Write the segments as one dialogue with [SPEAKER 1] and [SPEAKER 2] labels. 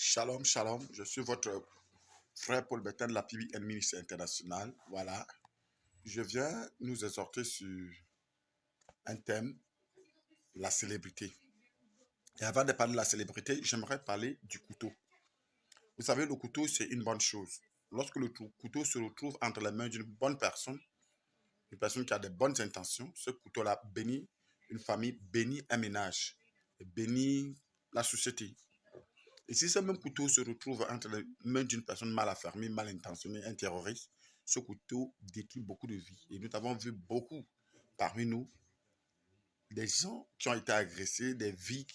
[SPEAKER 1] Shalom, shalom. Je suis votre frère Paul Bertin de la PBN Ministère International. Voilà. Je viens nous exhorter sur un thème, la célébrité. Et avant de parler de la célébrité, j'aimerais parler du couteau. Vous savez, le couteau, c'est une bonne chose. Lorsque le couteau se retrouve entre les mains d'une bonne personne, une personne qui a de bonnes intentions, ce couteau-là bénit une famille, bénit un ménage, et bénit la société. Et si ce même couteau se retrouve entre les mains d'une personne mal affermie, mal intentionnée, un terroriste, ce couteau détruit beaucoup de vies. Et nous avons vu beaucoup parmi nous des gens qui ont été agressés, des vies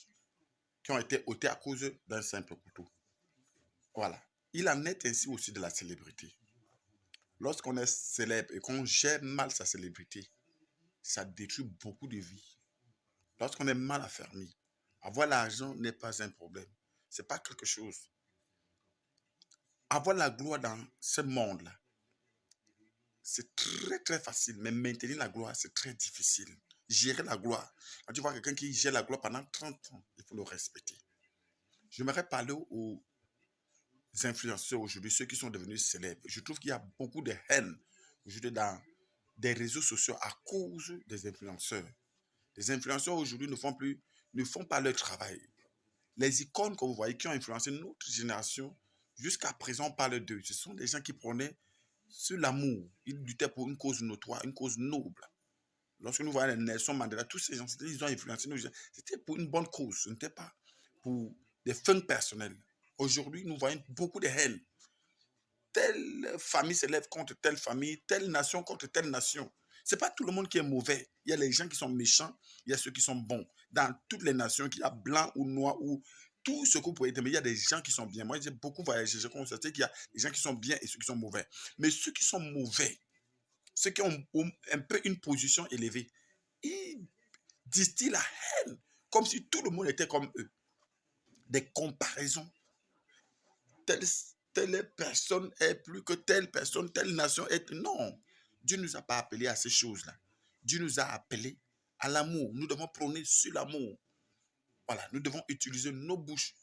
[SPEAKER 1] qui ont été ôtées à cause d'un simple couteau. Voilà. Il en est ainsi aussi de la célébrité. Lorsqu'on est célèbre et qu'on gère mal sa célébrité, ça détruit beaucoup de vies. Lorsqu'on est mal affermi, avoir l'argent n'est pas un problème. Ce n'est pas quelque chose. Avoir la gloire dans ce monde-là, c'est très très facile, mais maintenir la gloire, c'est très difficile. Gérer la gloire. Quand tu vois quelqu'un qui gère la gloire pendant 30 ans, il faut le respecter. J'aimerais parler aux influenceurs aujourd'hui, ceux qui sont devenus célèbres. Je trouve qu'il y a beaucoup de haine aujourd'hui dans des réseaux sociaux à cause des influenceurs. Les influenceurs aujourd'hui ne font pas leur travail. Les icônes que vous voyez qui ont influencé notre génération, jusqu'à présent on parle d'eux. Ce sont des gens qui prenaient sur l'amour. Ils luttaient pour une cause notoire, une cause noble. Lorsque nous voyons Nelson Mandela, tous ces gens, ils ont influencé nos gens. C'était pour une bonne cause, ce n'était pas pour des fins personnelles. Aujourd'hui, nous voyons beaucoup de haine. Telle famille s'élève contre telle famille, telle nation contre telle nation. Ce n'est pas tout le monde qui est mauvais. Il y a les gens qui sont méchants, il y a ceux qui sont bons. Dans toutes les nations, qu'il y a blanc ou noir ou tout ce que vous pouvez dire, mais il y a des gens qui sont bien. Moi, j'ai beaucoup voyagé, j'ai constaté qu'il y a des gens qui sont bien et ceux qui sont mauvais. Mais ceux qui sont mauvais, ceux qui ont un peu une position élevée, ils distillent la haine comme si tout le monde était comme eux. Des comparaisons. Telle personne est plus que telle personne, telle nation est... Non, Dieu ne nous a pas appelés à ces choses-là. Dieu nous a appelés à l'amour. Nous devons prôner sur l'amour. Voilà, nous devons utiliser nos bouches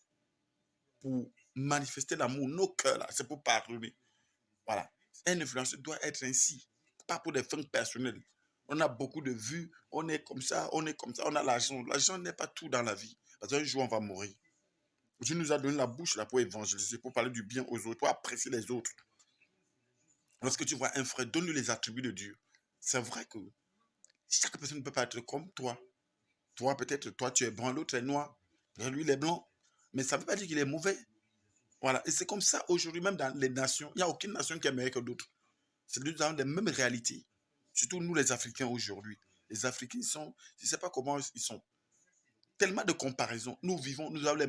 [SPEAKER 1] pour manifester l'amour, nos cœurs, là, c'est pour pardonner. Voilà, un influenceur doit être ainsi, pas pour des fins personnelles. On a beaucoup de vues, on est comme ça, on a l'argent. L'argent n'est pas tout dans la vie, parce qu'un jour on va mourir. Dieu nous a donné la bouche là pour évangéliser, pour parler du bien aux autres, pour apprécier les autres. Lorsque tu vois un frère, donne-lui les attributs de Dieu. C'est vrai que chaque personne ne peut pas être comme toi. Toi, peut-être, toi, tu es brun, l'autre est noir. Lui, il est blanc. Mais ça ne veut pas dire qu'il est mauvais. Voilà. Et c'est comme ça aujourd'hui, même dans les nations. Il n'y a aucune nation qui est meilleure que d'autres. C'est nous avons les mêmes réalités. Surtout nous, les Africains, aujourd'hui. Les Africains sont, je ne sais pas comment ils sont. Tellement de comparaisons. Nous vivons, nous avons les